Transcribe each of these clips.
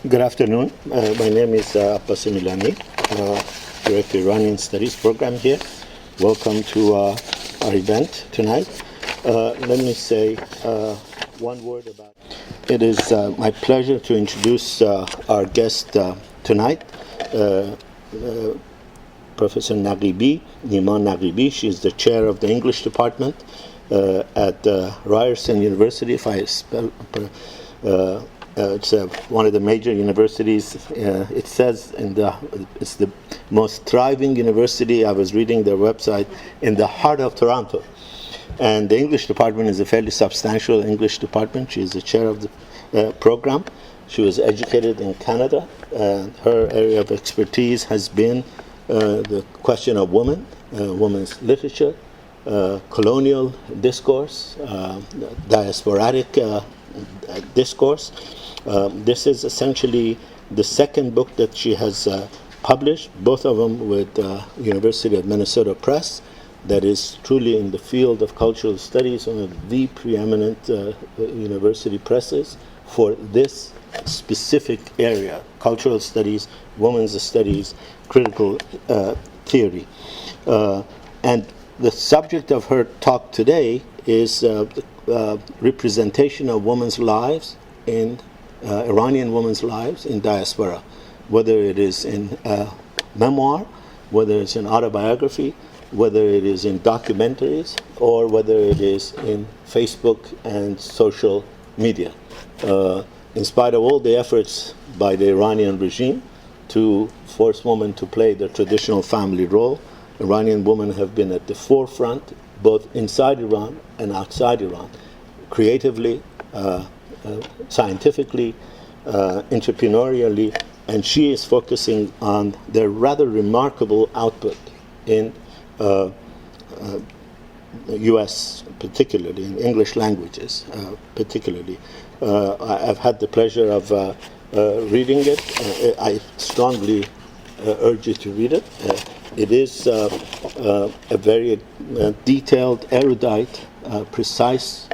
Good afternoon. My name is Abbas Milani, Director Iranian Studies Program here. Welcome to our event tonight. Let me say one word about it. It is my pleasure to introduce our guest tonight, Professor Naghibi, Nima Naghibi. She is the chair of the English department at Ryerson University, if I spell it's one of the major universities. It says it's the most thriving university. I was reading their website, in the heart of Toronto. And the English department is a fairly substantial English department. She is the chair of the program. She was educated in Canada. Her area of expertise has been the question of women, women's literature, colonial discourse, diasporatic discourse. This is essentially the second book that she has published, both of them with University of Minnesota Press, that is truly in the field of cultural studies, one of the preeminent university presses for this specific area, cultural studies, women's studies, critical theory. And the subject of her talk today is representation of women's lives in Iranian women's lives in diaspora, whether it is in memoir, whether it's in autobiography, whether it is in documentaries, or whether it is in Facebook and social media. In spite of all the efforts by the Iranian regime to force women to play their traditional family role, Iranian women have been at the forefront, both inside Iran and outside Iran, creatively, scientifically, entrepreneurially, and she is focusing on their rather remarkable output in the U.S., particularly in English languages, particularly. I've had the pleasure of reading it. I strongly urge you to read it. It is a very detailed, erudite, precise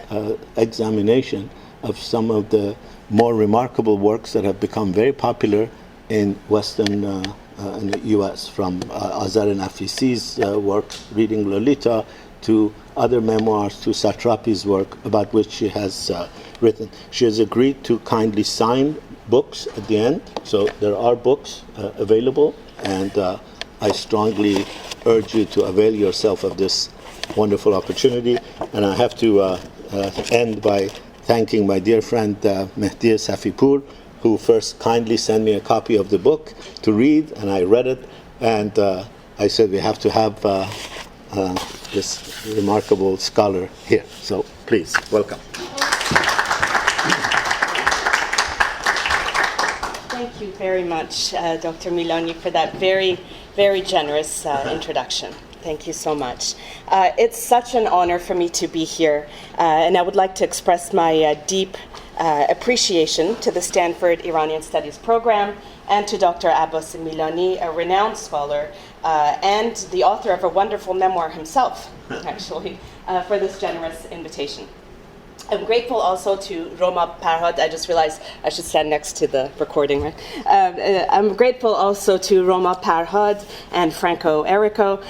examination of some of the more remarkable works that have become very popular in Western in the U.S., from Azar Nafisi's work, Reading Lolita, to other memoirs, to Satrapi's work, about which she has written. She has agreed to kindly sign books at the end, so there are books available, and I strongly urge you to avail yourself of this wonderful opportunity. And I have to end by thanking my dear friend Mehdi Safipur, who first kindly sent me a copy of the book to read, and I read it, and I said we have to have this remarkable scholar here. So please, welcome. Thank you very much, Dr. Milani, for that very, very generous introduction. Thank you so much. It's such an honor for me to be here, and I would like to express my deep appreciation to the Stanford Iranian Studies program and to Dr. Abbas Milani, a renowned scholar and the author of a wonderful memoir himself, actually, for this generous invitation. I'm grateful also to Roma Parhad. I just realized I should stand next to the recording, right? I'm grateful also to Roma Parhad and Franco Errico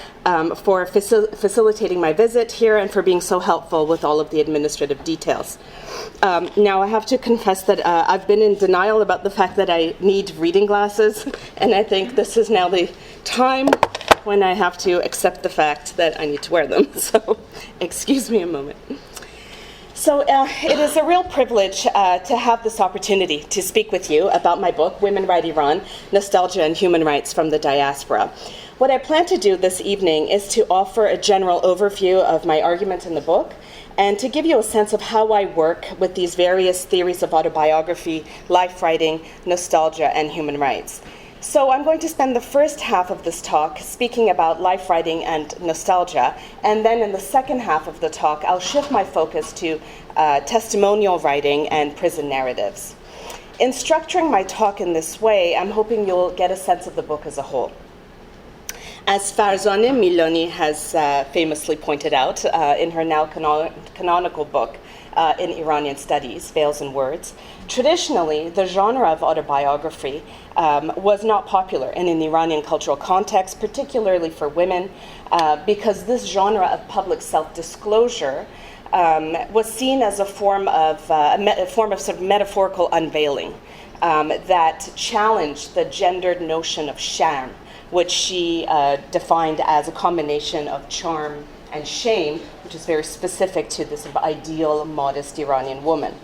for facilitating my visit here and for being so helpful with all of the administrative details. Now, I have to confess that I've been in denial about the fact that I need reading glasses, and I think this is now the time when I have to accept the fact that I need to wear them. So, excuse me a moment. So it is a real privilege to have this opportunity to speak with you about my book, Women Write Iran, Nostalgia and Human Rights from the Diaspora. What I plan to do this evening is to offer a general overview of my arguments in the book and to give you a sense of how I work with these various theories of autobiography, life writing, nostalgia, and human rights. So I'm going to spend the first half of this talk speaking about life writing and nostalgia, and then in the second half of the talk, I'll shift my focus to testimonial writing and prison narratives. In structuring my talk in this way, I'm hoping you'll get a sense of the book as a whole. As Farzaneh Milani has famously pointed out in her now canonical book, in Iranian studies, Veils and Words. Traditionally, the genre of autobiography was not popular in an Iranian cultural context, particularly for women, because this genre of public self-disclosure was seen as a form of sort of metaphorical unveiling that challenged the gendered notion of sham, which she defined as a combination of charm and shame, which is very specific to this ideal, modest Iranian woman.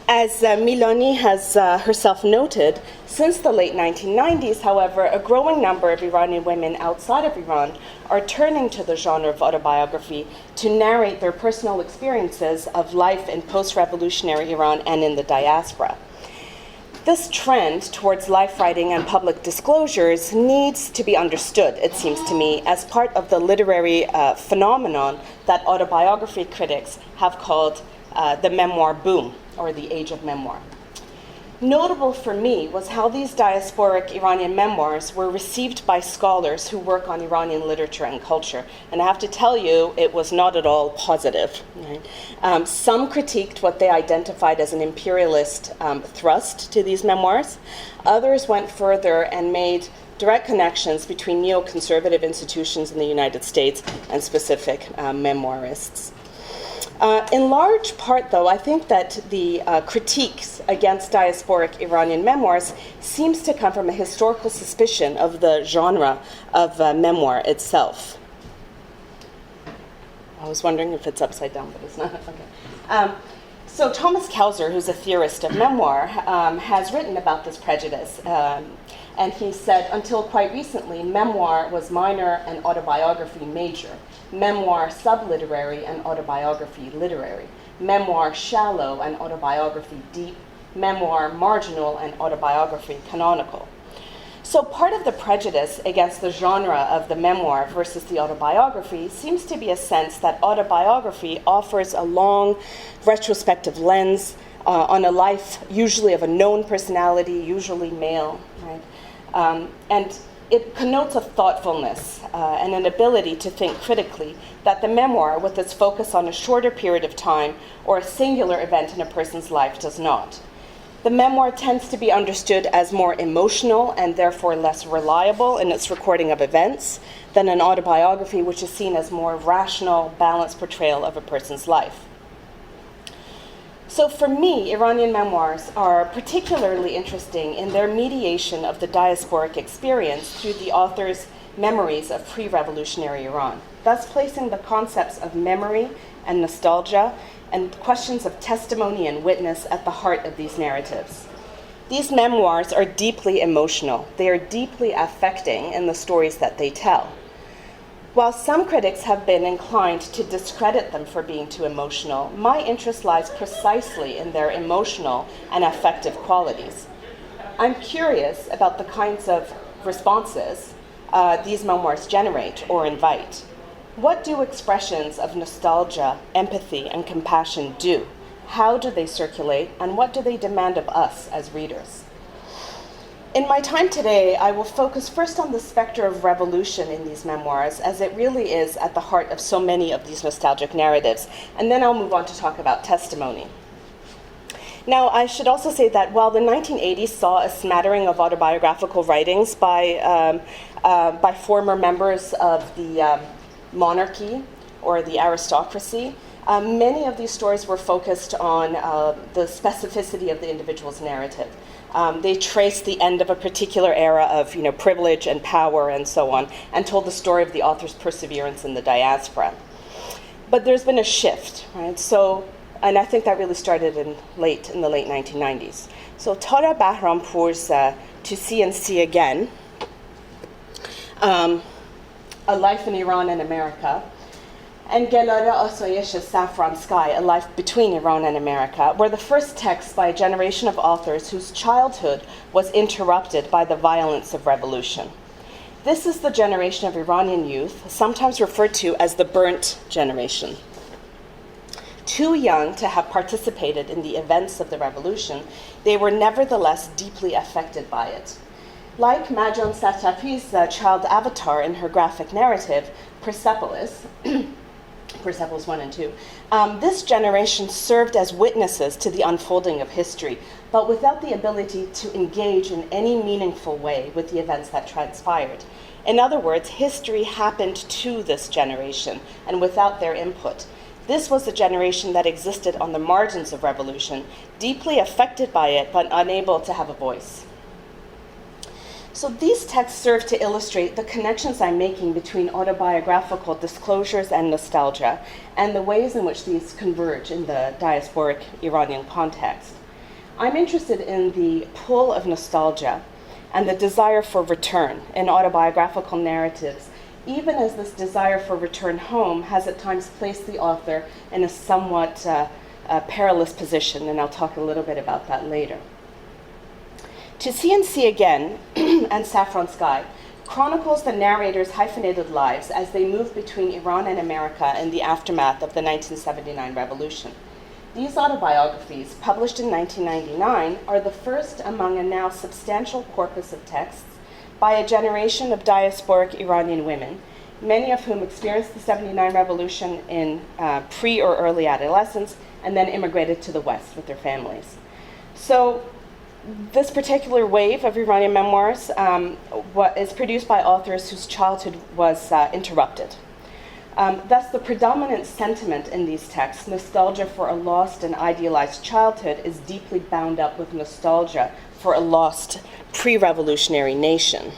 As Milani has herself noted, since the late 1990s, however, a growing number of Iranian women outside of Iran are turning to the genre of autobiography to narrate their personal experiences of life in post-revolutionary Iran and in the diaspora. This trend towards life writing and public disclosures needs to be understood, it seems to me, as part of the literary phenomenon that autobiography critics have called the memoir boom, or the age of memoir. Notable for me was how these diasporic Iranian memoirs were received by scholars who work on Iranian literature and culture. And I have to tell you, it was not at all positive. Right? Some critiqued what they identified as an imperialist thrust to these memoirs. Others went further and made direct connections between neoconservative institutions in the United States and specific memoirists. In large part, though, I think that the critiques against diasporic Iranian memoirs seems to come from a historical suspicion of the genre of memoir itself. I was wondering if it's upside down, but it's not. Okay. So Thomas Kauser, who's a theorist of memoir, has written about this prejudice. And he said, until quite recently, memoir was minor and autobiography major. Memoir subliterary and autobiography literary. Memoir shallow and autobiography deep. Memoir marginal and autobiography canonical. So part of the prejudice against the genre of the memoir versus the autobiography seems to be a sense that autobiography offers a long retrospective lens on a life usually of a known personality, usually male, right? And it connotes a thoughtfulness and an ability to think critically that the memoir, with its focus on a shorter period of time or a singular event in a person's life, does not. The memoir tends to be understood as more emotional and therefore less reliable in its recording of events than an autobiography, which is seen as more rational, balanced portrayal of a person's life. So for me, Iranian memoirs are particularly interesting in their mediation of the diasporic experience through the author's memories of pre-revolutionary Iran, thus placing the concepts of memory and nostalgia and questions of testimony and witness at the heart of these narratives. These memoirs are deeply emotional. They are deeply affecting in the stories that they tell. While some critics have been inclined to discredit them for being too emotional, my interest lies precisely in their emotional and affective qualities. I'm curious about the kinds of responses these memoirs generate or invite. What do expressions of nostalgia, empathy, and compassion do? How do they circulate, and what do they demand of us as readers? In my time today, I will focus first on the specter of revolution in these memoirs, as it really is at the heart of so many of these nostalgic narratives, and then I'll move on to talk about testimony. Now, I should also say that while the 1980s saw a smattering of autobiographical writings by former members of the monarchy or the aristocracy, many of these stories were focused on the specificity of the individual's narrative. They traced the end of a particular era of privilege and power and so on, and told the story of the author's perseverance in the diaspora. But there's been a shift, right? So, and I think that really started in the late 1990s. So Tara Bahrampur's To See and See Again, A Life in Iran and America, and Gelare Asayesh Saffron Sky, A Life Between Iran and America, were the first texts by a generation of authors whose childhood was interrupted by the violence of revolution. This is the generation of Iranian youth, sometimes referred to as the burnt generation. Too young to have participated in the events of the revolution, they were nevertheless deeply affected by it. Like Majan Satafi's child avatar in her graphic narrative, Persepolis, Persepolis 1 and 2. This generation served as witnesses to the unfolding of history, but without the ability to engage in any meaningful way with the events that transpired. In other words, history happened to this generation, and without their input. This was a generation that existed on the margins of revolution, deeply affected by it, but unable to have a voice. So these texts serve to illustrate the connections I'm making between autobiographical disclosures and nostalgia, and the ways in which these converge in the diasporic Iranian context. I'm interested in the pull of nostalgia and the desire for return in autobiographical narratives, even as this desire for return home has at times placed the author in a somewhat perilous position, and I'll talk a little bit about that later. To See and See Again and Saffron Sky chronicles the narrator's hyphenated lives as they move between Iran and America in the aftermath of the 1979 revolution. These autobiographies, published in 1999, are the first among a now substantial corpus of texts by a generation of diasporic Iranian women, many of whom experienced the 79 revolution in pre or early adolescence and then immigrated to the West with their families. So this particular wave of Iranian memoirs is produced by authors whose childhood was interrupted. Thus, the predominant sentiment in these texts, nostalgia for a lost and idealized childhood, is deeply bound up with nostalgia for a lost pre-revolutionary nation.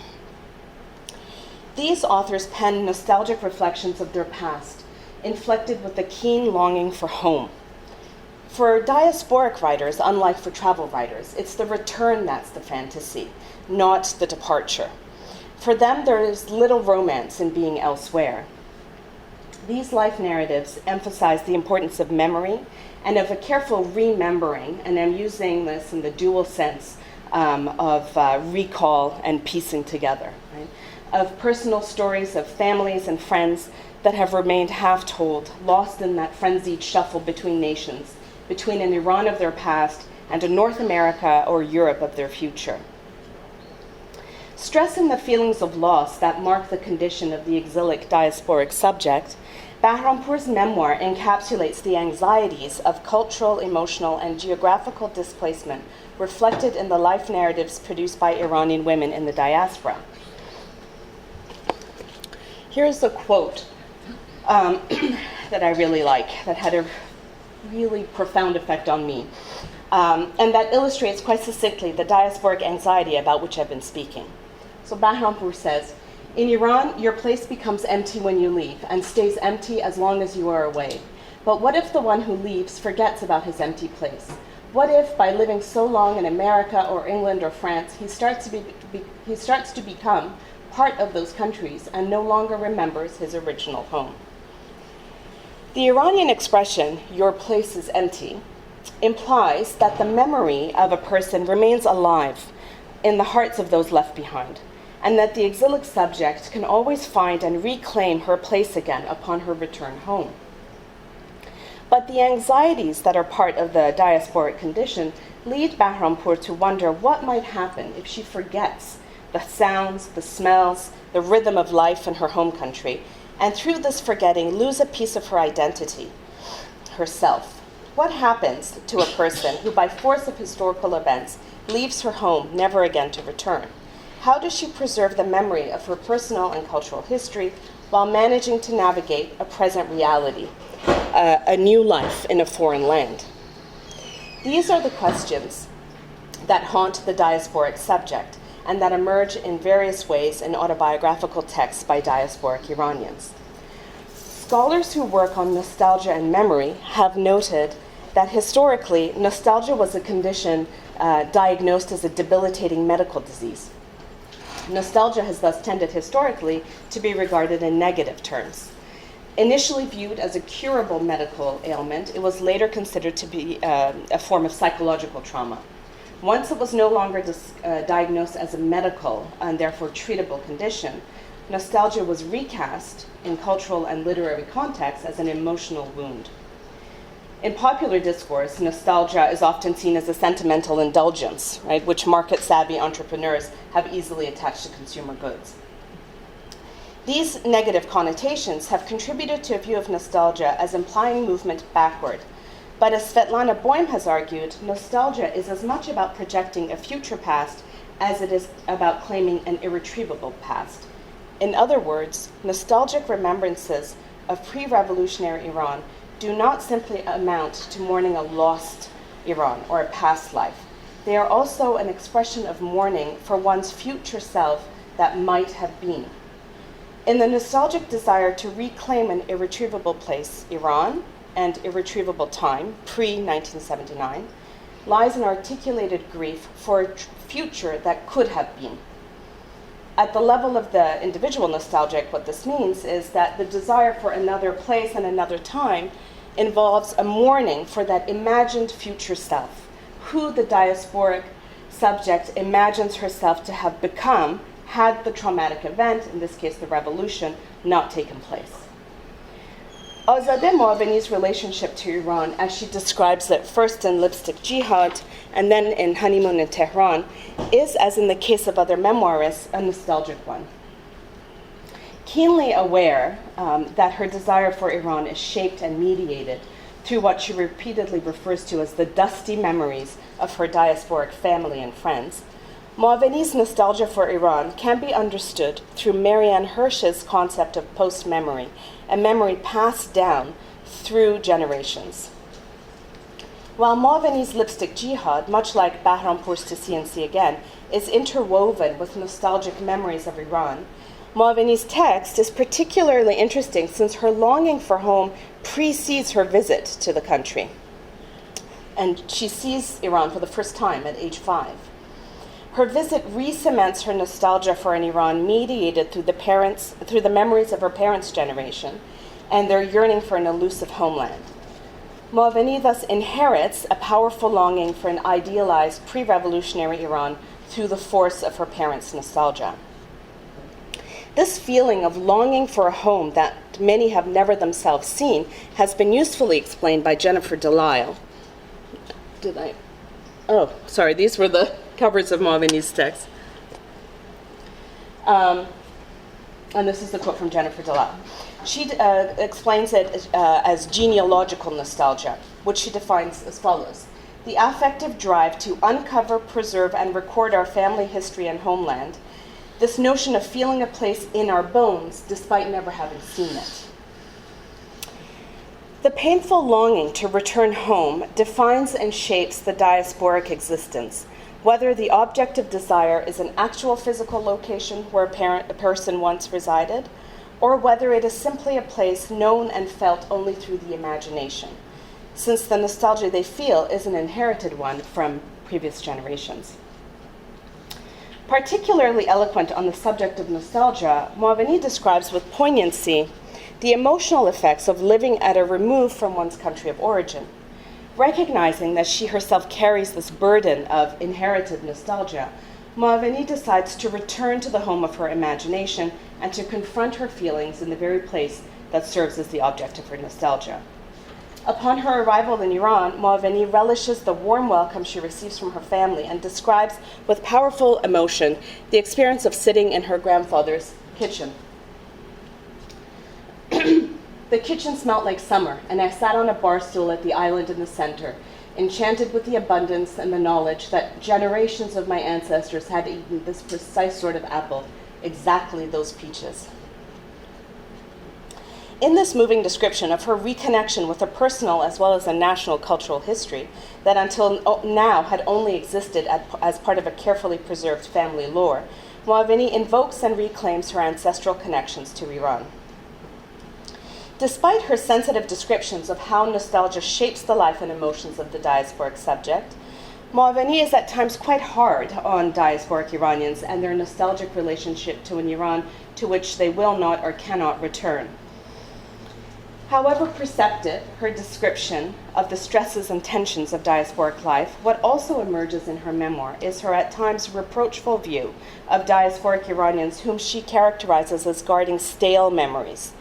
These authors pen nostalgic reflections of their past, inflected with a keen longing for home. For diasporic writers, unlike for travel writers, it's the return that's the fantasy, not the departure. For them, there is little romance in being elsewhere. These life narratives emphasize the importance of memory and of a careful remembering, and I'm using this in the dual sense of recall and piecing together, right? Of personal stories of families and friends that have remained half-told, lost in that frenzied shuffle between nations, between an Iran of their past and a North America or Europe of their future. Stressing the feelings of loss that mark the condition of the exilic diasporic subject, Bahrampour's memoir encapsulates the anxieties of cultural, emotional, and geographical displacement reflected in the life narratives produced by Iranian women in the diaspora. Here's a quote that I really like, that had a really profound effect on me, and that illustrates quite succinctly the diasporic anxiety about which I've been speaking. So Bahrampour says, "In Iran, your place becomes empty when you leave and stays empty as long as you are away. But what if the one who leaves forgets about his empty place? What if, by living so long in America or England or France, he starts to become part of those countries and no longer remembers his original home?" The Iranian expression, "your place is empty," implies that the memory of a person remains alive in the hearts of those left behind, and that the exilic subject can always find and reclaim her place again upon her return home. But the anxieties that are part of the diasporic condition lead Bahrampour to wonder what might happen if she forgets the sounds, the smells, the rhythm of life in her home country, and through this forgetting lose a piece of her identity, herself. What happens to a person who, by force of historical events, leaves her home never again to return? How does she preserve the memory of her personal and cultural history while managing to navigate a present reality, a new life in a foreign land? These are the questions that haunt the diasporic subject and that emerge in various ways in autobiographical texts by diasporic Iranians. Scholars who work on nostalgia and memory have noted that historically, nostalgia was a condition diagnosed as a debilitating medical disease. Nostalgia has thus tended historically to be regarded in negative terms. Initially viewed as a curable medical ailment, it was later considered to be a form of psychological trauma. Once it was no longer diagnosed as a medical and therefore treatable condition, nostalgia was recast in cultural and literary contexts as an emotional wound. In popular discourse, nostalgia is often seen as a sentimental indulgence, right, which market-savvy entrepreneurs have easily attached to consumer goods. These negative connotations have contributed to a view of nostalgia as implying movement backward. But as Svetlana Boym has argued, nostalgia is as much about projecting a future past as it is about claiming an irretrievable past. In other words, nostalgic remembrances of pre-revolutionary Iran do not simply amount to mourning a lost Iran or a past life. They are also an expression of mourning for one's future self that might have been. In the nostalgic desire to reclaim an irretrievable place, Iran, and irretrievable time, pre-1979, lies an articulated grief for a future that could have been. At the level of the individual nostalgic, what this means is that the desire for another place and another time involves a mourning for that imagined future self, who the diasporic subject imagines herself to have become had the traumatic event, in this case the revolution, not taken place. Azadeh Moaveni's relationship to Iran, as she describes it first in Lipstick Jihad and then in Honeymoon in Tehran, is, as in the case of other memoirists, a nostalgic one. Keenly aware that her desire for Iran is shaped and mediated through what she repeatedly refers to as the dusty memories of her diasporic family and friends, Moaveni's nostalgia for Iran can be understood through Marianne Hirsch's concept of post-memory, a memory passed down through generations. While Moaveni's Lipstick Jihad, much like Bahrampour's To See and See Again, is interwoven with nostalgic memories of Iran, Moaveni's text is particularly interesting since her longing for home precedes her visit to the country. And she sees Iran for the first time at age 5. Her visit re-cements her nostalgia for an Iran mediated through the memories of her parents' generation and their yearning for an elusive homeland. Moaveni thus inherits a powerful longing for an idealized pre-revolutionary Iran through the force of her parents' nostalgia. This feeling of longing for a home that many have never themselves seen has been usefully explained by Jennifer Delisle. Oh, sorry, these were the covers of Moaveni's text. And this is the quote from Jennifer Delisle. She explains it as genealogical nostalgia, which she defines as follows: the affective drive to uncover, preserve, and record our family history and homeland, this notion of feeling a place in our bones despite never having seen it. The painful longing to return home defines and shapes the diasporic existence, whether the object of desire is an actual physical location where a person once resided, or whether it is simply a place known and felt only through the imagination, since the nostalgia they feel is an inherited one from previous generations. Particularly eloquent on the subject of nostalgia, Moaveni describes with poignancy the emotional effects of living at a remove from one's country of origin. Recognizing that she herself carries this burden of inherited nostalgia, Moaveni decides to return to the home of her imagination and to confront her feelings in the very place that serves as the object of her nostalgia. Upon her arrival in Iran, Moaveni relishes the warm welcome she receives from her family and describes with powerful emotion the experience of sitting in her grandfather's kitchen. The kitchen smelt like summer, and I sat on a bar stool at the island in the center, enchanted with the abundance and the knowledge that generations of my ancestors had eaten this precise sort of apple, exactly those peaches. In this moving description of her reconnection with a personal as well as a national cultural history that until now had only existed as part of a carefully preserved family lore, Moaveni invokes and reclaims her ancestral connections to Iran. Despite her sensitive descriptions of how nostalgia shapes the life and emotions of the diasporic subject, Moaveni is at times quite hard on diasporic Iranians and their nostalgic relationship to an Iran to which they will not or cannot return. However perceptive her description of the stresses and tensions of diasporic life, what also emerges in her memoir is her at times reproachful view of diasporic Iranians whom she characterizes as guarding stale memories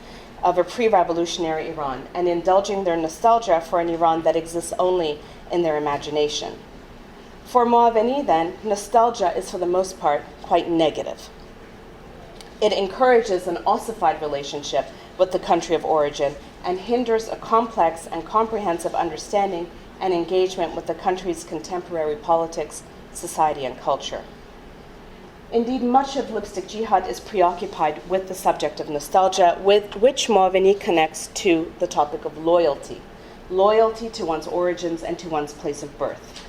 of a pre-revolutionary Iran and indulging their nostalgia for an Iran that exists only in their imagination. For Moaveni, then, nostalgia is for the most part quite negative. It encourages an ossified relationship with the country of origin and hinders a complex and comprehensive understanding and engagement with the country's contemporary politics, society, and culture. Indeed, much of Lipstick Jihad is preoccupied with the subject of nostalgia, with which Mawveni connects to the topic of loyalty to one's origins and to one's place of birth.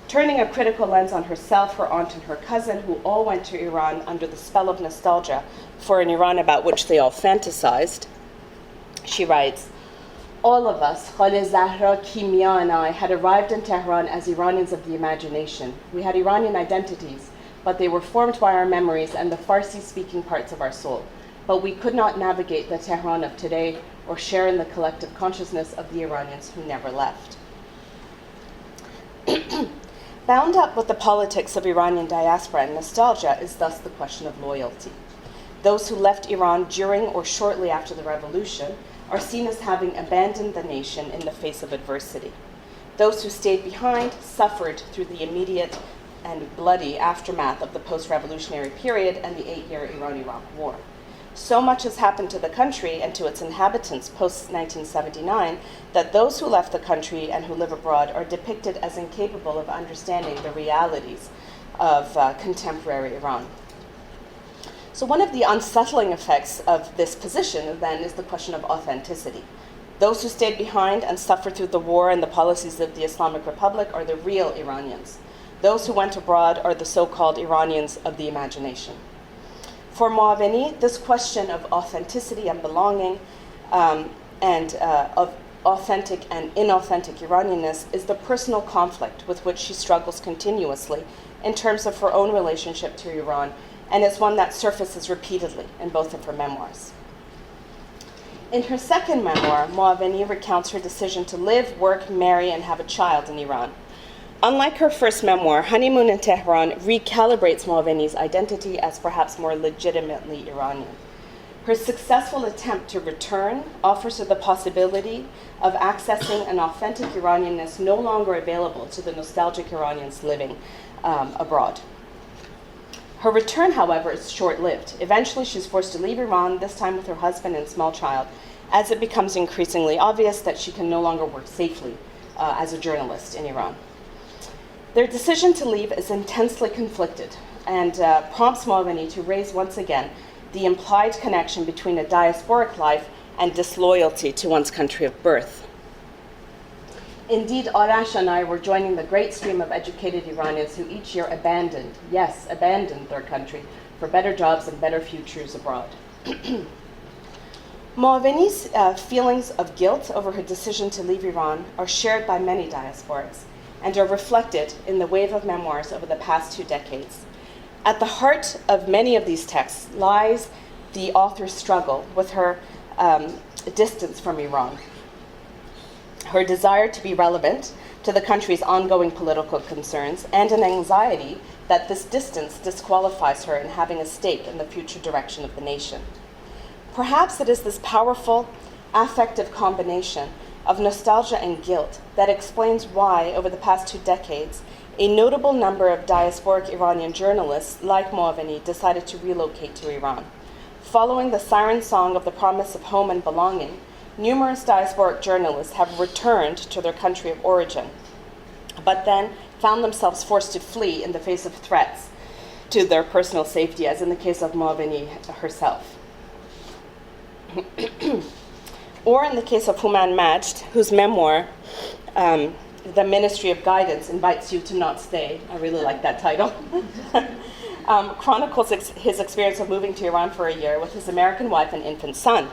Turning a critical lens on herself, her aunt, and her cousin, who all went to Iran under the spell of nostalgia for an Iran about which they all fantasized, she writes, "All of us, Khale Zahra, Kimia, and I, had arrived in Tehran as Iranians of the imagination. We had Iranian identities, but they were formed by our memories and the Farsi-speaking parts of our soul. But we could not navigate the Tehran of today or share in the collective consciousness of the Iranians who never left." Bound up with the politics of Iranian diaspora and nostalgia is thus the question of loyalty. Those who left Iran during or shortly after the revolution are seen as having abandoned the nation in the face of adversity. Those who stayed behind suffered through the immediate and bloody aftermath of the post-revolutionary period and the 8-year Iran-Iraq War. So much has happened to the country and to its inhabitants post-1979 that those who left the country and who live abroad are depicted as incapable of understanding the realities of contemporary Iran. So one of the unsettling effects of this position, then, is the question of authenticity. Those who stayed behind and suffered through the war and the policies of the Islamic Republic are the real Iranians. Those who went abroad are the so-called Iranians of the imagination. For Mawveni, this question of authenticity and belonging of authentic and inauthentic Iranianness is the personal conflict with which she struggles continuously in terms of her own relationship to Iran, and is one that surfaces repeatedly in both of her memoirs. In her second memoir, Mawveni recounts her decision to live, work, marry, and have a child in Iran. Unlike her first memoir, Honeymoon in Tehran recalibrates Mawveni's identity as perhaps more legitimately Iranian. Her successful attempt to return offers her the possibility of accessing an authentic Iranianness no longer available to the nostalgic Iranians living abroad. Her return, however, is short-lived. Eventually, she's forced to leave Iran, this time with her husband and small child, as it becomes increasingly obvious that she can no longer work safely as a journalist in Iran. Their decision to leave is intensely conflicted and prompts Mawveni to raise once again the implied connection between a diasporic life and disloyalty to one's country of birth. Indeed, Arash and I were joining the great stream of educated Iranians who each year abandoned their country for better jobs and better futures abroad. Mawveni's feelings of guilt over her decision to leave Iran are shared by many diasporics and are reflected in the wave of memoirs over the past 2 decades. At the heart of many of these texts lies the author's struggle with her distance from Iran, her desire to be relevant to the country's ongoing political concerns, and an anxiety that this distance disqualifies her in having a stake in the future direction of the nation. Perhaps it is this powerful affective combination of nostalgia and guilt that explains why, over the past 2 decades, a notable number of diasporic Iranian journalists like Mawveni decided to relocate to Iran. Following the siren song of the promise of home and belonging, numerous diasporic journalists have returned to their country of origin, but then found themselves forced to flee in the face of threats to their personal safety, as in the case of Mawveni herself. Or in the case of Houman Majd, whose memoir, The Ministry of Guidance Invites You to Not Stay, I really like that title, chronicles his experience of moving to Iran for a year with his American wife and infant son.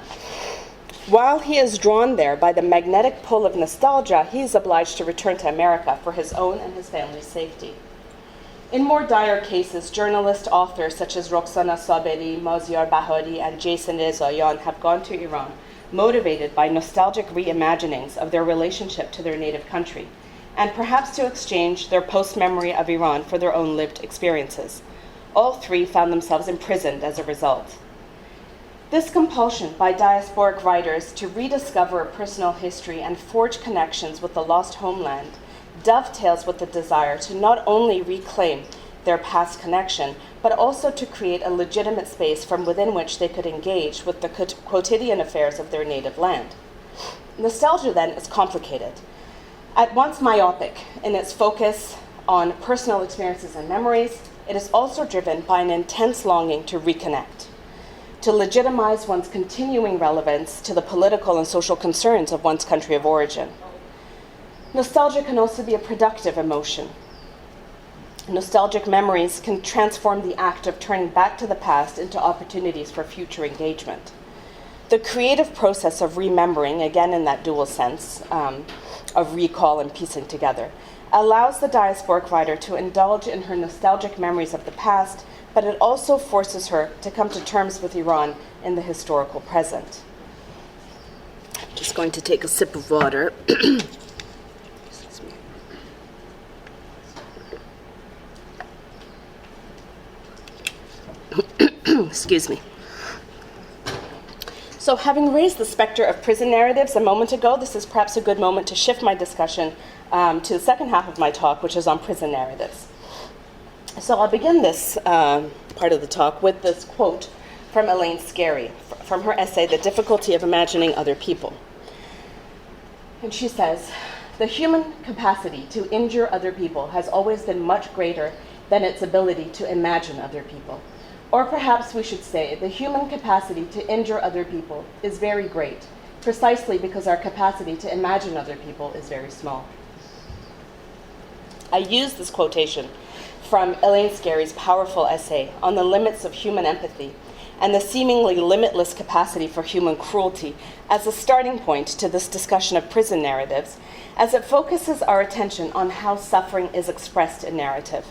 While he is drawn there by the magnetic pull of nostalgia, he is obliged to return to America for his own and his family's safety. In more dire cases, journalist authors such as Roxana Saberi, Maziar Bahari, and Jason Rezayan have gone to Iran motivated by nostalgic reimaginings of their relationship to their native country, and perhaps to exchange their post-memory of Iran for their own lived experiences. All 3 found themselves imprisoned as a result. This compulsion by diasporic writers to rediscover a personal history and forge connections with the lost homeland dovetails with the desire to not only reclaim their past connection, but also to create a legitimate space from within which they could engage with the quotidian affairs of their native land. Nostalgia, then, is complicated. At once myopic in its focus on personal experiences and memories, it is also driven by an intense longing to reconnect, to legitimize one's continuing relevance to the political and social concerns of one's country of origin. Nostalgia can also be a productive emotion. Nostalgic memories can transform the act of turning back to the past into opportunities for future engagement. The creative process of remembering, again in that dual sense of recall and piecing together, allows the diasporic writer to indulge in her nostalgic memories of the past, but it also forces her to come to terms with Iran in the historical present. Just going to take a sip of water. Excuse me. So, having raised the specter of prison narratives a moment ago, this is perhaps a good moment to shift my discussion to the second half of my talk, which is on prison narratives. So I'll begin this part of the talk with this quote from Elaine Scarry, from her essay, The Difficulty of Imagining Other People. And she says, "The human capacity to injure other people has always been much greater than its ability to imagine other people. Or perhaps we should say, the human capacity to injure other people is very great, precisely because our capacity to imagine other people is very small." I use this quotation from Elaine Scarry's powerful essay on the limits of human empathy and the seemingly limitless capacity for human cruelty as a starting point to this discussion of prison narratives, as it focuses our attention on how suffering is expressed in narrative.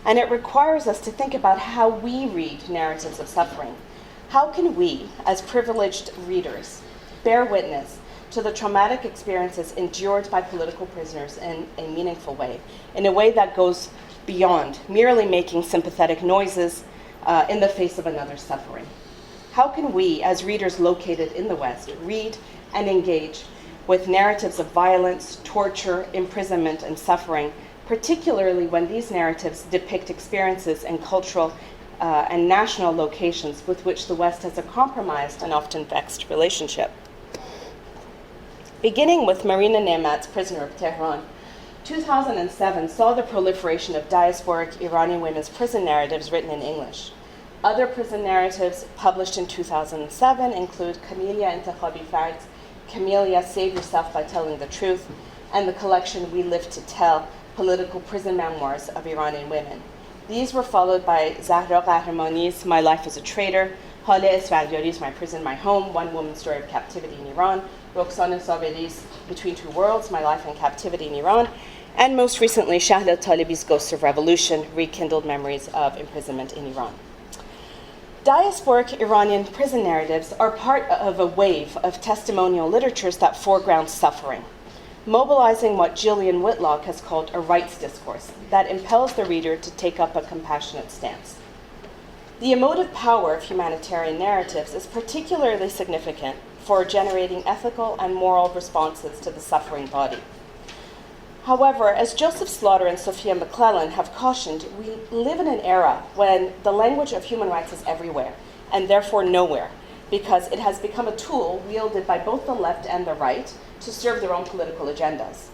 And it requires us to think about how we read narratives of suffering. How can we, as privileged readers, bear witness to the traumatic experiences endured by political prisoners in a meaningful way, in a way that goes beyond merely making sympathetic noises in the face of another's suffering? How can we, as readers located in the West, read and engage with narratives of violence, torture, imprisonment, and suffering, particularly when these narratives depict experiences in cultural and national locations with which the West has a compromised and often vexed relationship? Beginning with Marina Ne'mat's Prisoner of Tehran, 2007 saw the proliferation of diasporic Iranian women's prison narratives written in English. Other prison narratives published in 2007 include Camellia Intikhabi Fard's Camellia, Save Yourself by Telling the Truth, and the collection We Live to Tell, Political Prison Memoirs of Iranian Women. These were followed by Zahra Qahramani's My Life as a Traitor, Hale Esfagyari's My Prison, My Home, One Woman's Story of Captivity in Iran, Roxana Saberi's Between Two Worlds, My Life and Captivity in Iran, and most recently, Shahla Talibi's Ghosts of Revolution, Rekindled Memories of Imprisonment in Iran. Diasporic Iranian prison narratives are part of a wave of testimonial literatures that foreground suffering, mobilizing what Gillian Whitlock has called a rights discourse that impels the reader to take up a compassionate stance. The emotive power of humanitarian narratives is particularly significant for generating ethical and moral responses to the suffering body. However, as Joseph Slaughter and Sophia McClellan have cautioned, we live in an era when the language of human rights is everywhere, and therefore nowhere, because it has become a tool wielded by both the left and the right to serve their own political agendas.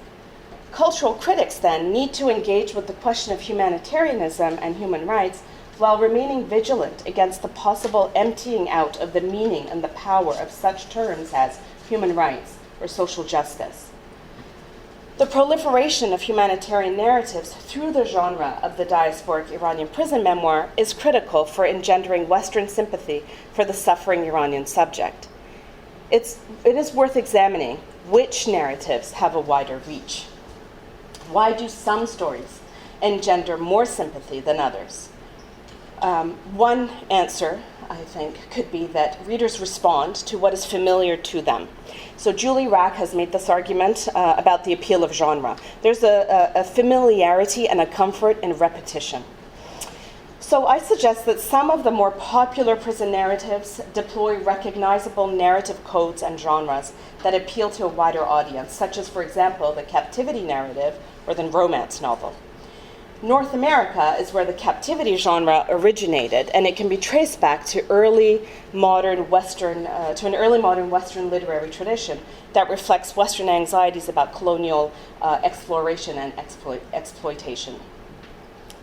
Cultural critics, then, need to engage with the question of humanitarianism and human rights while remaining vigilant against the possible emptying out of the meaning and the power of such terms as human rights or social justice. The proliferation of humanitarian narratives through the genre of the diasporic Iranian prison memoir is critical for engendering Western sympathy for the suffering Iranian subject. It is worth examining which narratives have a wider reach. Why do some stories engender more sympathy than others? One answer, I think, could be that readers respond to what is familiar to them. So Julie Rack has made this argument about the appeal of genre. There's a familiarity and a comfort in repetition. So I suggest that some of the more popular prison narratives deploy recognizable narrative codes and genres that appeal to a wider audience, such as, for example, the captivity narrative or the romance novel. North America is where the captivity genre originated, and it can be traced back to an early modern Western literary tradition that reflects Western anxieties about colonial exploration and exploitation.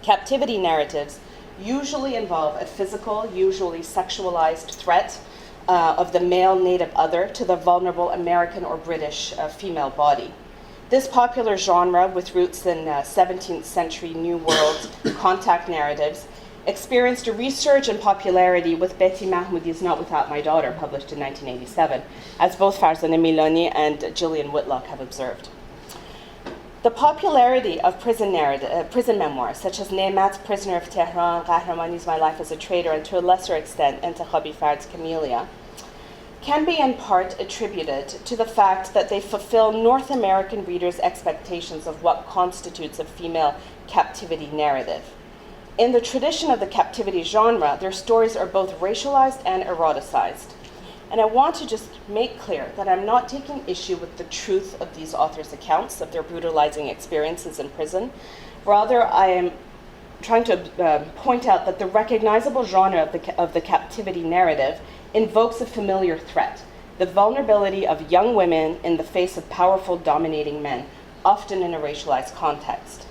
Captivity narratives usually involve a physical, usually sexualized threat of the male native other to the vulnerable American or British female body. This popular genre, with roots in 17th century New World contact narratives, experienced a resurge in popularity with Betty Mahmoudi's Not Without My Daughter, published in 1987, as both Farzaneh Milani and Gillian Whitlock have observed. The popularity of prison memoirs, such as Nemat's Prisoner of Tehran, Qahramani's My Life as a Traitor, and to a lesser extent, Intikhabi Fard's Camellia, can be in part attributed to the fact that they fulfill North American readers' expectations of what constitutes a female captivity narrative. In the tradition of the captivity genre, their stories are both racialized and eroticized. And I want to just make clear that I'm not taking issue with the truth of these authors' accounts of their brutalizing experiences in prison. Rather, I am trying to point out that the recognizable genre of the captivity narrative invokes a familiar threat, the vulnerability of young women in the face of powerful, dominating men, often in a racialized context.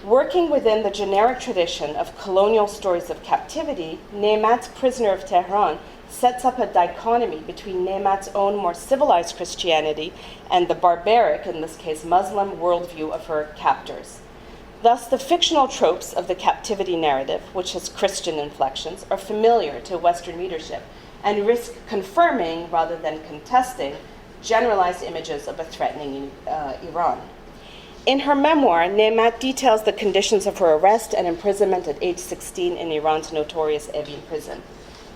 Working within the generic tradition of colonial stories of captivity, Nemat's Prisoner of Tehran sets up a dichotomy between Nemat's own more civilized Christianity and the barbaric, in this case Muslim, worldview of her captors. Thus, the fictional tropes of the captivity narrative, which has Christian inflections, are familiar to Western readership and risk confirming, rather than contesting, generalized images of a threatening Iran. In her memoir, Nemat details the conditions of her arrest and imprisonment at age 16 in Iran's notorious Evin prison.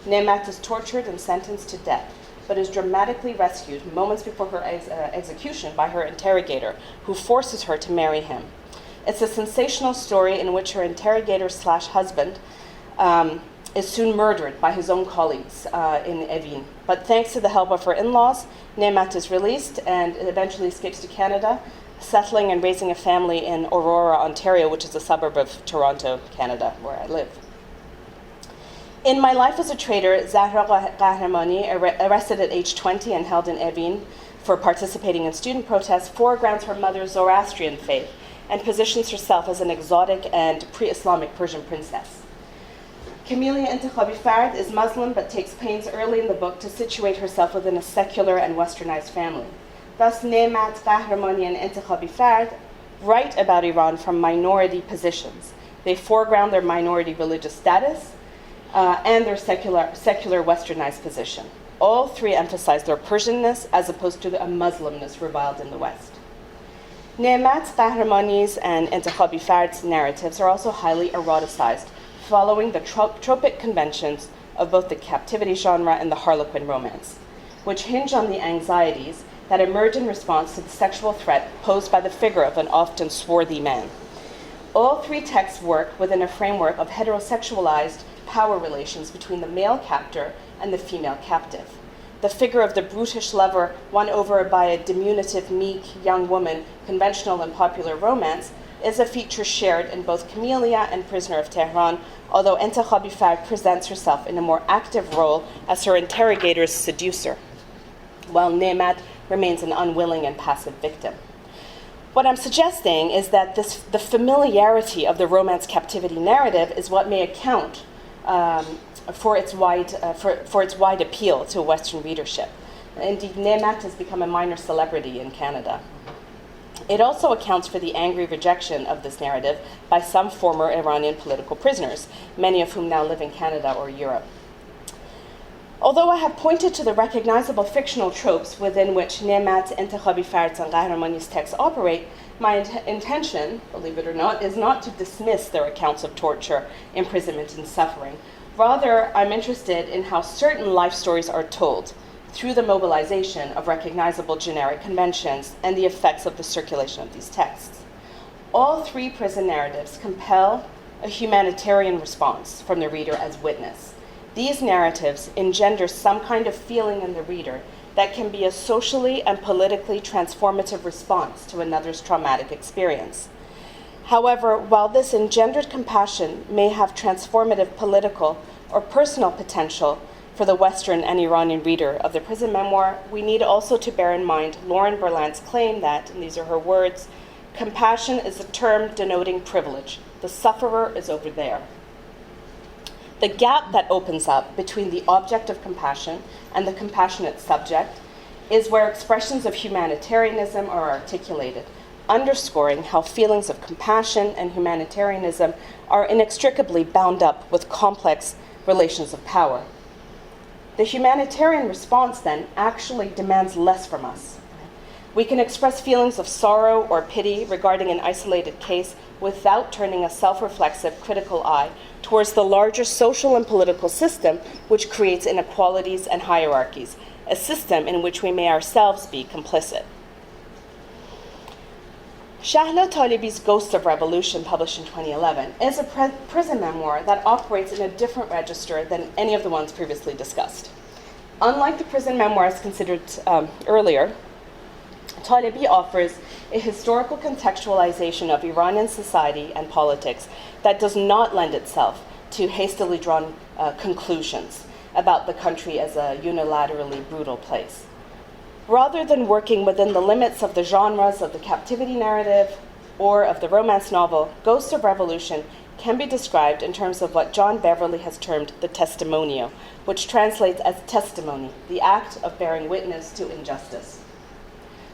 Nemat is tortured and sentenced to death, but is dramatically rescued moments before her execution by her interrogator, who forces her to marry him. It's a sensational story in which her interrogator/husband is soon murdered by his own colleagues in Evin. But thanks to the help of her in-laws, Nemat is released and eventually escapes to Canada, settling and raising a family in Aurora, Ontario, which is a suburb of Toronto, Canada, where I live. In My Life as a Traitor, Zahra Qahramani, arrested at age 20 and held in Evin for participating in student protests, foregrounds her mother's Zoroastrian faith and positions herself as an exotic and pre-Islamic Persian princess. Camellia Intikhabi Fard is Muslim but takes pains early in the book to situate herself within a secular and westernized family. Thus, Nemat, Qahramani, and Intikhabi Fard write about Iran from minority positions. They foreground their minority religious status and their secular westernized position. All three emphasize their Persianness as opposed to a Muslimness reviled in the West. Nemat's, Qahramani's, and Intikhabi Fard's narratives are also highly eroticized, following the tropic conventions of both the captivity genre and the Harlequin romance, which hinge on the anxieties that emerge in response to the sexual threat posed by the figure of an often swarthy man. All three texts work within a framework of heterosexualized power relations between the male captor and the female captive. The figure of the brutish lover won over by a diminutive, meek young woman, conventional in popular romance, is a feature shared in both Camellia and Prisoner of Tehran, although Intikhabi Fard presents herself in a more active role as her interrogator's seducer, while Nemat remains an unwilling and passive victim. What I'm suggesting is that the familiarity of the romance captivity narrative is what may account for its wide appeal to Western readership. Indeed, Nemat has become a minor celebrity in Canada. It also accounts for the angry rejection of this narrative by some former Iranian political prisoners, many of whom now live in Canada or Europe. Although I have pointed to the recognizable fictional tropes within which Nemat, Intikhabi Fard's, and Qahramani's texts operate, my intention, believe it or not, is not to dismiss their accounts of torture, imprisonment, and suffering. Rather, I'm interested in how certain life stories are told through the mobilization of recognizable generic conventions and the effects of the circulation of these texts. All three prison narratives compel a humanitarian response from the reader as witness. These narratives engender some kind of feeling in the reader that can be a socially and politically transformative response to another's traumatic experience. However, while this engendered compassion may have transformative political or personal potential for the Western and Iranian reader of the prison memoir, we need also to bear in mind Lauren Berlant's claim that, and these are her words, compassion is a term denoting privilege. The sufferer is over there. The gap that opens up between the object of compassion and the compassionate subject is where expressions of humanitarianism are articulated, underscoring how feelings of compassion and humanitarianism are inextricably bound up with complex relations of power. The humanitarian response, then, actually demands less from us. We can express feelings of sorrow or pity regarding an isolated case without turning a self-reflexive, critical eye towards the larger social and political system which creates inequalities and hierarchies, a system in which we may ourselves be complicit. Shahla Talibi's Ghost of Revolution, published in 2011, is a prison memoir that operates in a different register than any of the ones previously discussed. Unlike the prison memoirs considered earlier, Talibi offers a historical contextualization of Iranian society and politics that does not lend itself to hastily drawn conclusions about the country as a unilaterally brutal place. Rather than working within the limits of the genres of the captivity narrative or of the romance novel, Ghost of Revolution can be described in terms of what John Beverly has termed the testimonio, which translates as testimony, the act of bearing witness to injustice.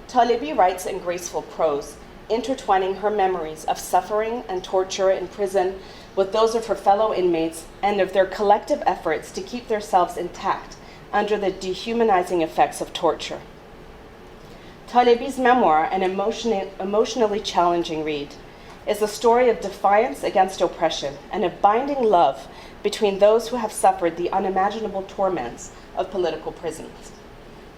Talibi writes in graceful prose, intertwining her memories of suffering and torture in prison with those of her fellow inmates and of their collective efforts to keep themselves intact under the dehumanizing effects of torture. Talibi's memoir, an emotionally challenging read, is a story of defiance against oppression and of binding love between those who have suffered the unimaginable torments of political prisons.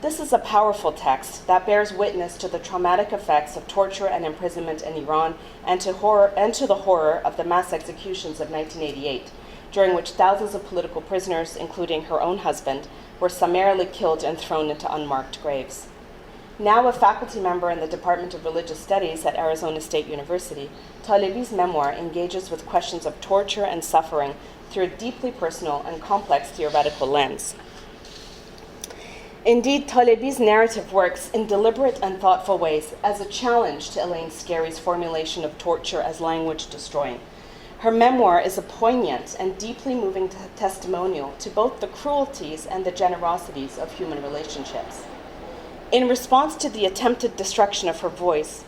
This is a powerful text that bears witness to the traumatic effects of torture and imprisonment in Iran and to the horror of the mass executions of 1988, during which thousands of political prisoners, including her own husband, were summarily killed and thrown into unmarked graves. Now a faculty member in the Department of Religious Studies at Arizona State University, Talibi's memoir engages with questions of torture and suffering through a deeply personal and complex theoretical lens. Indeed, Talibi's narrative works in deliberate and thoughtful ways as a challenge to Elaine Scarry's formulation of torture as language destroying. Her memoir is a poignant and deeply moving testimonial to both the cruelties and the generosities of human relationships. In response to the attempted destruction of her voice,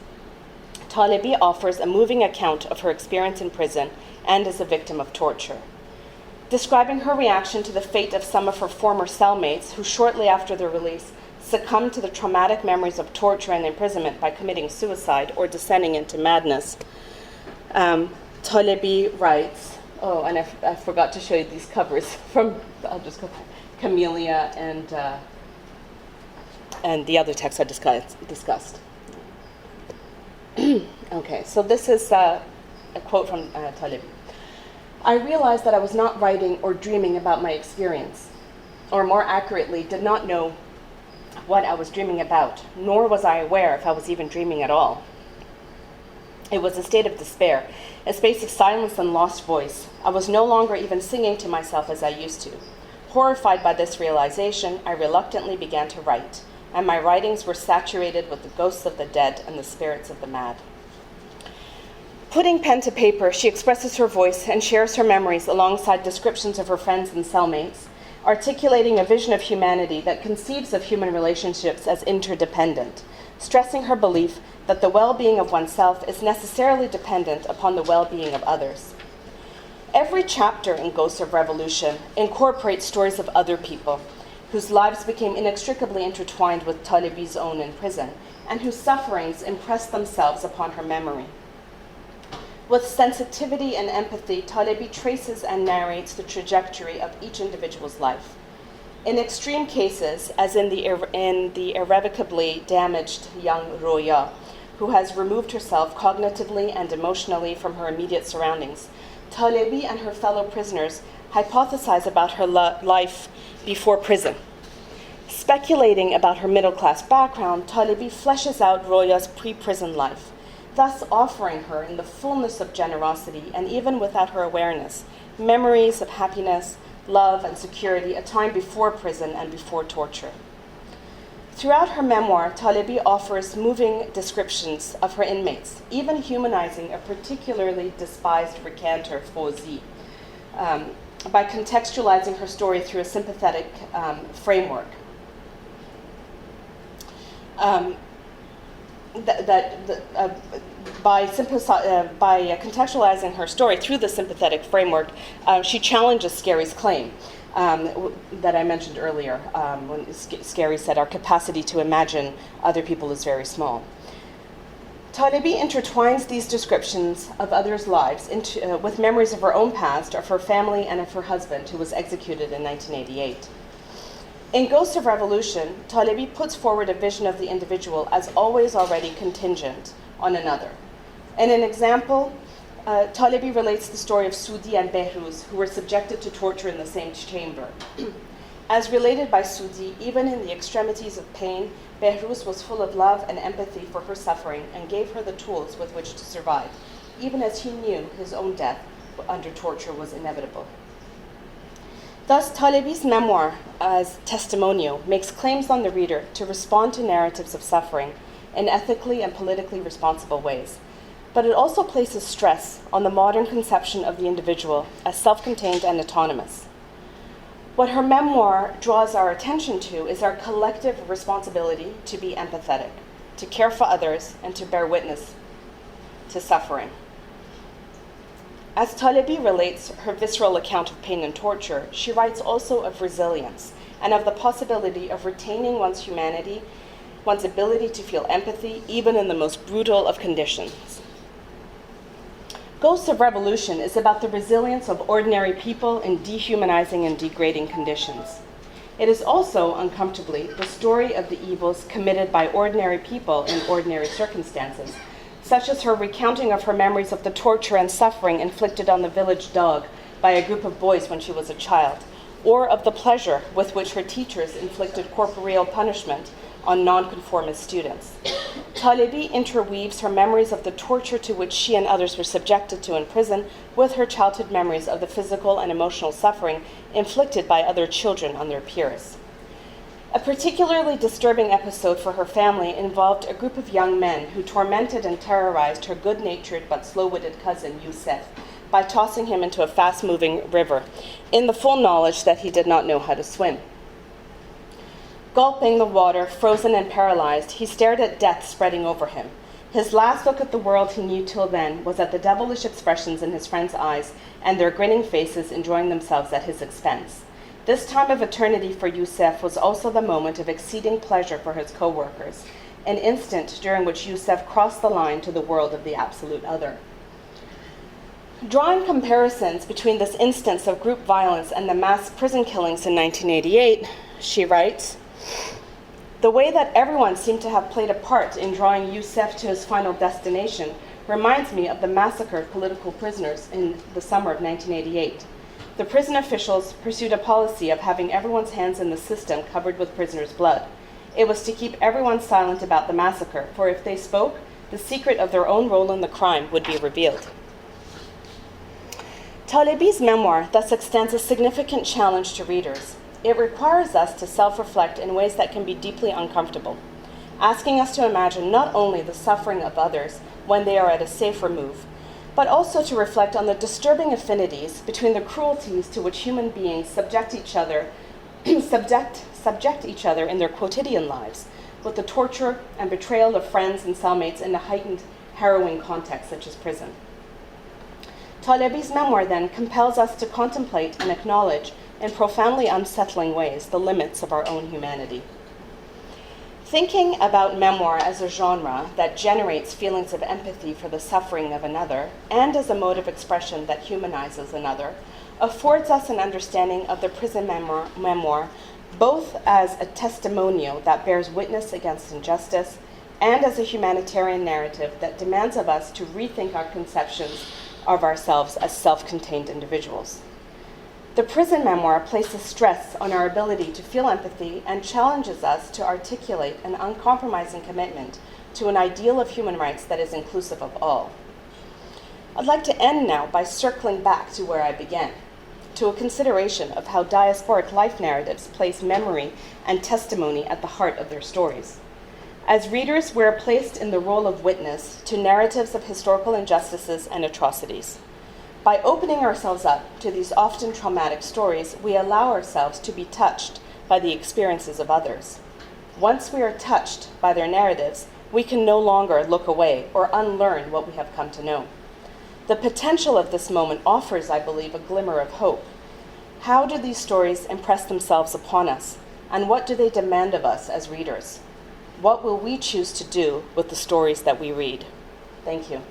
Talibi offers a moving account of her experience in prison and as a victim of torture. Describing her reaction to the fate of some of her former cellmates who shortly after their release succumbed to the traumatic memories of torture and imprisonment by committing suicide or descending into madness, Talibi writes, oh, and I forgot to show you these covers from, I'll just go, Camellia and the other text I discussed. Okay, so this is a quote from Talibi. I realized that I was not writing or dreaming about my experience, or more accurately, did not know what I was dreaming about, nor was I aware if I was even dreaming at all. It was a state of despair, a space of silence and lost voice. I was no longer even singing to myself as I used to. Horrified by this realization, I reluctantly began to write, and my writings were saturated with the ghosts of the dead and the spirits of the mad. Putting pen to paper, she expresses her voice and shares her memories alongside descriptions of her friends and cellmates, articulating a vision of humanity that conceives of human relationships as interdependent, stressing her belief that the well-being of oneself is necessarily dependent upon the well-being of others. Every chapter in Ghosts of Revolution incorporates stories of other people whose lives became inextricably intertwined with Talibi's own in prison, and whose sufferings impressed themselves upon her memory. With sensitivity and empathy, Talibi traces and narrates the trajectory of each individual's life. In extreme cases, as in the irrevocably damaged young Roya, who has removed herself cognitively and emotionally from her immediate surroundings, Talibi and her fellow prisoners hypothesize about her life before prison. Speculating about her middle-class background, Talibi fleshes out Roya's pre-prison life, thus offering her, in the fullness of generosity, and even without her awareness, memories of happiness, love, and security, a time before prison and before torture. Throughout her memoir, Talebi offers moving descriptions of her inmates, even humanizing a particularly despised recanter, Fawzi, by contextualizing her story through a sympathetic framework. By contextualizing her story through the sympathetic framework, she challenges Scary's claim that I mentioned earlier, when Scary said our capacity to imagine other people is very small. Talebi intertwines these descriptions of others' lives with memories of her own past, of her family, and of her husband, who was executed in 1988. In Ghosts of Revolution, Talebi puts forward a vision of the individual as always already contingent on another. In an example, Talebi relates the story of Sudi and Behruz, who were subjected to torture in the same chamber. As related by Sudi, even in the extremities of pain, Behruz was full of love and empathy for her suffering and gave her the tools with which to survive, even as he knew his own death under torture was inevitable. Thus, Talebi's memoir, as testimonial, makes claims on the reader to respond to narratives of suffering in ethically and politically responsible ways. But it also places stress on the modern conception of the individual as self-contained and autonomous. What her memoir draws our attention to is our collective responsibility to be empathetic, to care for others, and to bear witness to suffering. As Talebi relates her visceral account of pain and torture, she writes also of resilience and of the possibility of retaining one's humanity, one's ability to feel empathy, even in the most brutal of conditions. Ghosts of Revolution is about the resilience of ordinary people in dehumanizing and degrading conditions. It is also, uncomfortably, the story of the evils committed by ordinary people in ordinary circumstances, such as her recounting of her memories of the torture and suffering inflicted on the village dog by a group of boys when she was a child, or of the pleasure with which her teachers inflicted corporeal punishment on nonconformist students. Talebi interweaves her memories of the torture to which she and others were subjected to in prison with her childhood memories of the physical and emotional suffering inflicted by other children on their peers. A particularly disturbing episode for her family involved a group of young men who tormented and terrorized her good-natured but slow-witted cousin, Youssef, by tossing him into a fast-moving river, in the full knowledge that he did not know how to swim. Gulping the water, frozen and paralyzed, he stared at death spreading over him. His last look at the world he knew till then was at the devilish expressions in his friends' eyes and their grinning faces enjoying themselves at his expense. This time of eternity for Youssef was also the moment of exceeding pleasure for his co-workers, an instant during which Youssef crossed the line to the world of the absolute other. Drawing comparisons between this instance of group violence and the mass prison killings in 1988, she writes, "The way that everyone seemed to have played a part in drawing Youssef to his final destination reminds me of the massacred political prisoners in the summer of 1988. The prison officials pursued a policy of having everyone's hands in the system covered with prisoners' blood. It was to keep everyone silent about the massacre, for if they spoke, the secret of their own role in the crime would be revealed." Talebi's memoir thus extends a significant challenge to readers. It requires us to self-reflect in ways that can be deeply uncomfortable, asking us to imagine not only the suffering of others when they are at a safe remove, but also to reflect on the disturbing affinities between the cruelties to which human beings subject each other in their quotidian lives, with the torture and betrayal of friends and cellmates in a heightened, harrowing context such as prison. Talebi's memoir, then, compels us to contemplate and acknowledge in profoundly unsettling ways the limits of our own humanity. Thinking about memoir as a genre that generates feelings of empathy for the suffering of another, and as a mode of expression that humanizes another, affords us an understanding of the prison memoir both as a testimonial that bears witness against injustice and as a humanitarian narrative that demands of us to rethink our conceptions of ourselves as self-contained individuals. The prison memoir places stress on our ability to feel empathy and challenges us to articulate an uncompromising commitment to an ideal of human rights that is inclusive of all. I'd like to end now by circling back to where I began, to a consideration of how diasporic life narratives place memory and testimony at the heart of their stories. As readers, we're placed in the role of witness to narratives of historical injustices and atrocities. By opening ourselves up to these often traumatic stories, we allow ourselves to be touched by the experiences of others. Once we are touched by their narratives, we can no longer look away or unlearn what we have come to know. The potential of this moment offers, I believe, a glimmer of hope. How do these stories impress themselves upon us, and what do they demand of us as readers? What will we choose to do with the stories that we read? Thank you.